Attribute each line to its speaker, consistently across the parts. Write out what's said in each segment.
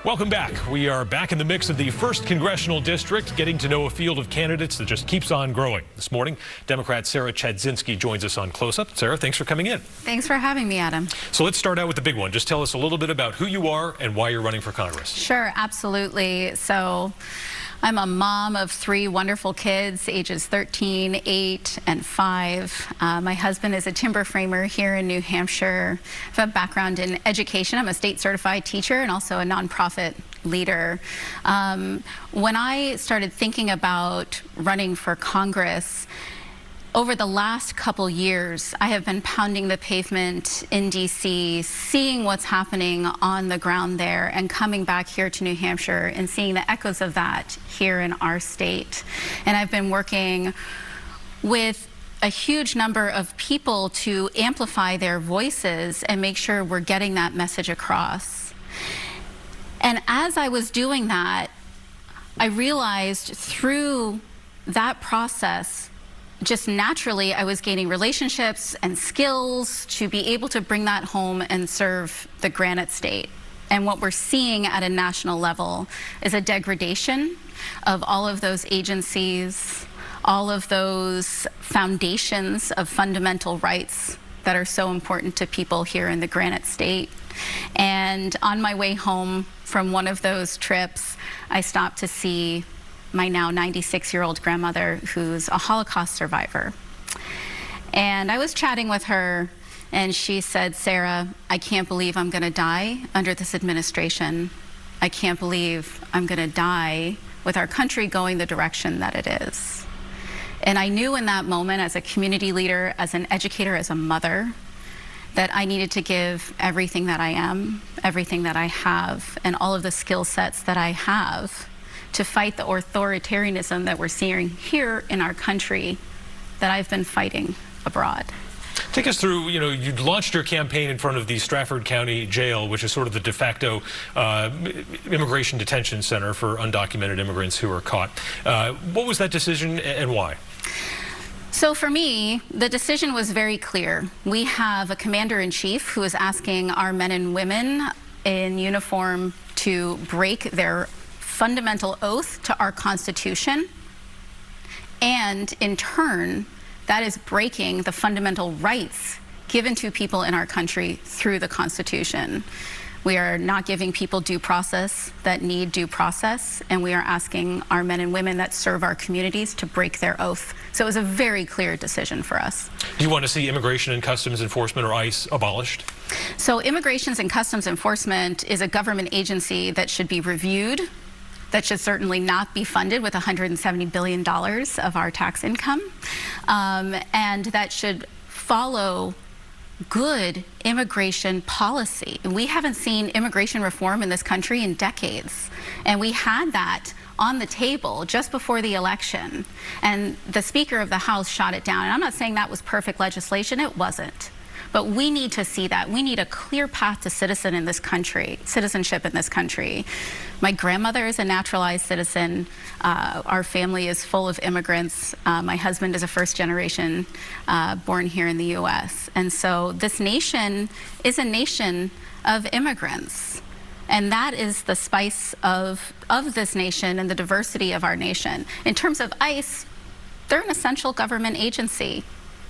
Speaker 1: Welcome back. We are back in the mix of the 1st Congressional District, getting to know a field of candidates that just keeps on growing. This morning, Democrat Sarah Chudzinski joins us on Close Up. Sarah, thanks for coming in.
Speaker 2: Thanks for having me, Adam.
Speaker 1: So let's start out with the big one. Just tell us a little bit about who you are and why you're running for Congress.
Speaker 2: Sure, absolutely. So I'm a mom of 3 wonderful kids, ages 13, 8, and 5. My husband is a timber framer here in New Hampshire. I have a background in education. I'm a state certified teacher and also a nonprofit leader. When I started thinking about running for Congress, over the last couple years, I have been pounding the pavement in DC, seeing what's happening on the ground there, and coming back here to New Hampshire and seeing the echoes of that here in our state. And I've been working with a huge number of people to amplify their voices and make sure we're getting that message across. And as I was doing that, I realized through that process, just naturally, I was gaining relationships and skills to be able to bring that home and serve the Granite State. And what we're seeing at a national level is a degradation of all of those agencies, all of those foundations of fundamental rights that are so important to people here in the Granite State. And on my way home from one of those trips, I stopped to see my now 96-year-old grandmother, who's a Holocaust survivor. And I was chatting with her, and she said, "Sarah, I can't believe I'm gonna die under this administration. I can't believe I'm gonna die with our country going the direction that it is." And I knew in that moment, as a community leader, as an educator, as a mother, that I needed to give everything that I am, everything that I have, and all of the skill sets that I have to fight the authoritarianism that we're seeing here in our country that I've been fighting abroad.
Speaker 1: Take us through, you launched your campaign in front of the Stratford County Jail, which is sort of the de facto immigration detention center for undocumented immigrants who are caught. What was that decision and why?
Speaker 2: So for me, the decision was very clear. We have a commander-in-chief who is asking our men and women in uniform to break their fundamental oath to our Constitution, and in turn, that is breaking the fundamental rights given to people in our country through the Constitution. We are not giving people due process that need due process, and we are asking our men and women that serve our communities to break their oath. So it was a very clear decision for us.
Speaker 1: Do you want to see Immigration and Customs Enforcement, or ICE, abolished?
Speaker 2: So Immigration and Customs Enforcement is a government agency that should be reviewed, that should certainly not be funded with $170 billion of our tax income, and that should follow good immigration policy. We haven't seen immigration reform in this country in decades, and we had that on the table just before the election, and the Speaker of the House shot it down. And I'm not saying that was perfect legislation, it wasn't. But we need to see that. We need a clear path to citizenship in this country. My grandmother is a naturalized citizen. Our family is full of immigrants. My husband is a first generation born here in the US. And so this nation is a nation of immigrants. And that is the spice of this nation and the diversity of our nation. In terms of ICE, they're an essential government agency.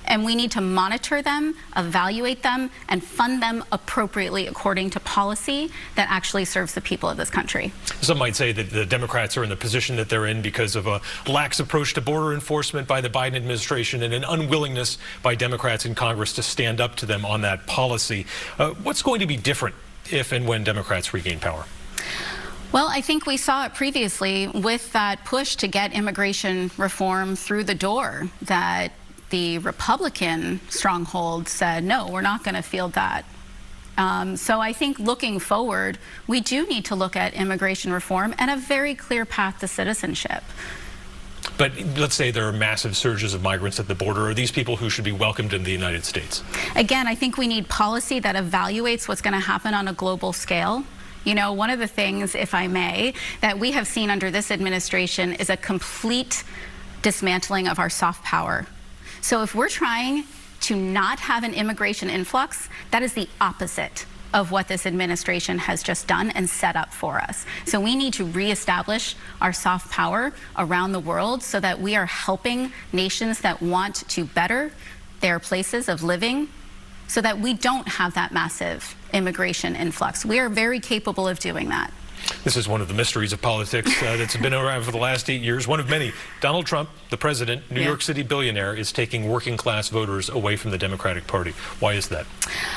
Speaker 2: And we need to monitor them, evaluate them, and fund them appropriately according to policy that actually serves the people of this country.
Speaker 1: Some might say that the Democrats are in the position that they're in because of a lax approach to border enforcement by the Biden administration and an unwillingness by Democrats in Congress to stand up to them on that policy. What's going to be different if and when Democrats regain power?
Speaker 2: Well, I think we saw it previously with that push to get immigration reform through the door, that the Republican stronghold said, no, we're not going to field that. So I think looking forward, we do need to look at immigration reform and a very clear path to citizenship.
Speaker 1: But let's say there are massive surges of migrants at the border. Are these people who should be welcomed in the United States?
Speaker 2: Again, I think we need policy that evaluates what's going to happen on a global scale. You know, one of the things, if I may, that we have seen under this administration is a complete dismantling of our soft power. So if we're trying to not have an immigration influx, that is the opposite of what this administration has just done and set up for us. So we need to reestablish our soft power around the world so that we are helping nations that want to better their places of living so that we don't have that massive immigration influx. We are very capable of doing that.
Speaker 1: This is one of the mysteries of politics that's been around for the last 8 years. One of many. Donald Trump, the president, New York City billionaire, is taking working class voters away from the Democratic Party. Why is that?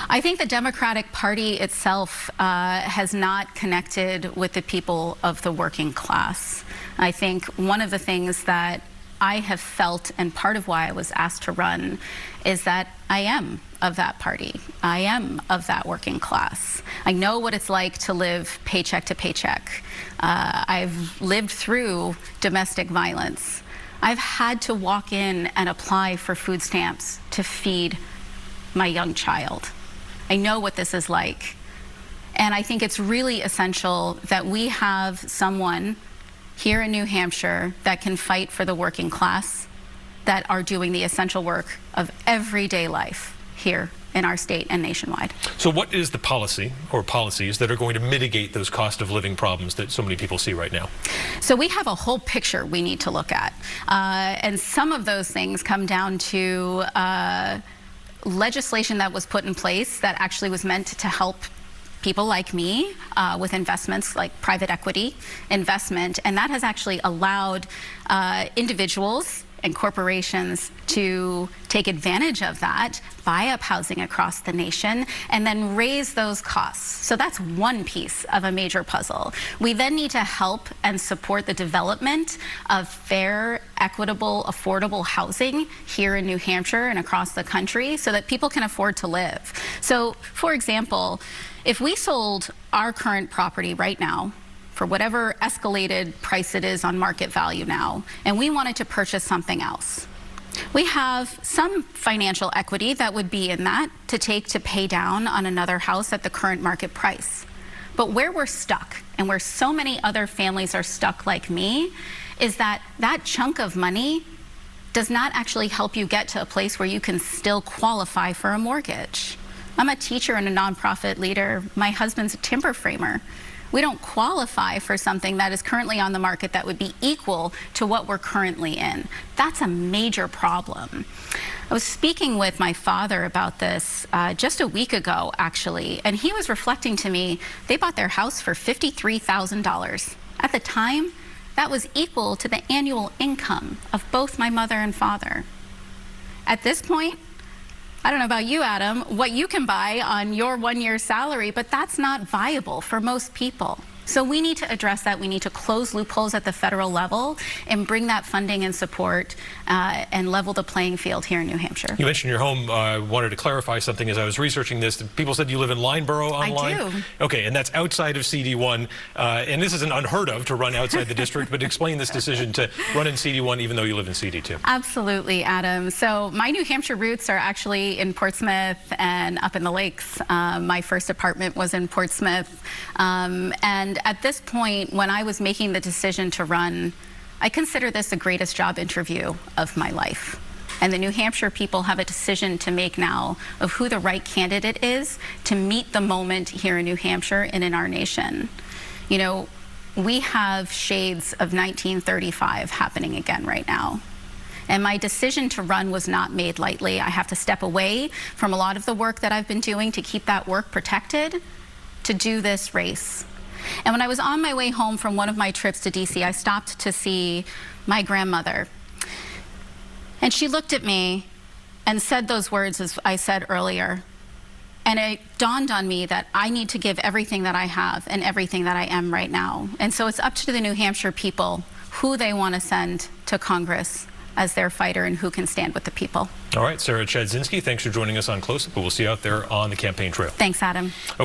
Speaker 2: I think the Democratic Party itself has not connected with the people of the working class. I think one of the things that I have felt, and part of why I was asked to run, is that I am of that party. I am of that working class. I know what it's like to live paycheck to paycheck. I've lived through domestic violence. I've had to walk in and apply for food stamps to feed my young child. I know what this is like. And I think it's really essential that we have someone here in New Hampshire that can fight for the working class, that are doing the essential work of everyday life here in our state and nationwide.
Speaker 1: So what is the policy or policies that are going to mitigate those cost of living problems that so many people see right now?
Speaker 2: So we have a whole picture we need to look at. And some of those things come down to legislation that was put in place that actually was meant to help people like me with investments like private equity investment, and that has actually allowed individuals and corporations to take advantage of that, buy up housing across the nation, and then raise those costs. So that's one piece of a major puzzle. We then need to help and support the development of fair, equitable, affordable housing here in New Hampshire and across the country so that people can afford to live. So, for example, if we sold our current property right now for whatever escalated price it is on market value now, and we wanted to purchase something else, we have some financial equity that would be in that to take to pay down on another house at the current market price. But where we're stuck, and where so many other families are stuck like me, is that that chunk of money does not actually help you get to a place where you can still qualify for a mortgage. I'm a teacher and a nonprofit leader. My husband's a timber framer. We don't qualify for something that is currently on the market that would be equal to what we're currently in. That's a major problem. I was speaking with my father about this just a week ago, actually, and he was reflecting to me, they bought their house for $53,000. At the time, that was equal to the annual income of both my mother and father. At this point, I don't know about you, Adam, what you can buy on your 1 year salary, but that's not viable for most people. So we need to address that. We need to close loopholes at the federal level and bring that funding and support and level the playing field here in New Hampshire.
Speaker 1: You mentioned your home. I wanted to clarify something as I was researching this. People said you live in Lineborough online.
Speaker 2: I do.
Speaker 1: Okay, and that's outside of CD1. And this isn't unheard of to run outside the district, but explain this decision to run in CD1 even though you live in CD2.
Speaker 2: Absolutely, Adam. So my New Hampshire roots are actually in Portsmouth and up in the lakes. My first apartment was in Portsmouth. And at this point, when I was making the decision to run, I consider this the greatest job interview of my life. And the New Hampshire people have a decision to make now of who the right candidate is to meet the moment here in New Hampshire and in our nation. You know, we have shades of 1935 happening again right now. And my decision to run was not made lightly. I have to step away from a lot of the work that I've been doing to keep that work protected to do this race. And when I was on my way home from one of my trips to DC, I stopped to see my grandmother. And she looked at me and said those words as I said earlier. And it dawned on me that I need to give everything that I have and everything that I am right now. And so it's up to the New Hampshire people who they want to send to Congress as their fighter and who can stand with the people.
Speaker 1: All right, Sarah Chadzinski, thanks for joining us on Close Up. We'll see you out there on the campaign trail.
Speaker 2: Thanks, Adam.
Speaker 1: Okay.